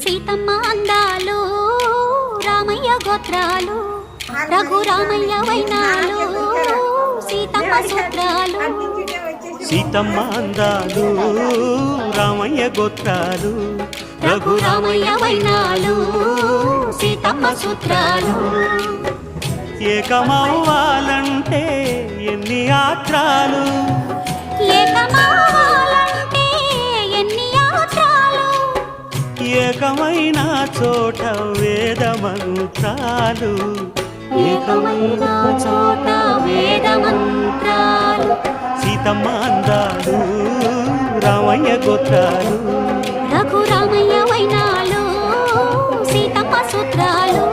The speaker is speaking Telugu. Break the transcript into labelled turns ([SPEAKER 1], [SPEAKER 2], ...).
[SPEAKER 1] సీతమ్మ అందాలు రామయ్య గోత్రాలు రఘురామయ్య వైనాలు సీతమ్మ సూత్రాలు.
[SPEAKER 2] సీతమ్మ అందాలు రామయ్య గోత్రాలు రఘురామయ్య వైనాలు సీతమ్మ సూత్రాలు. ఏకమవ్వాలంటే ఎన్ని యాత్రాలు
[SPEAKER 1] ఏకమవ్వాలంటే ఎన్ని యాత్రాలు
[SPEAKER 2] ఏకమైన చోట వేద మంత్రాలు
[SPEAKER 1] ఏకమైన చోట వేద మంత్రాలు.
[SPEAKER 2] సీతమ్మ అందాలు రామయ్య గోత్రాలు
[SPEAKER 1] రఘురామయ్య వైనాలు సీతమ్మ సూత్రాలు.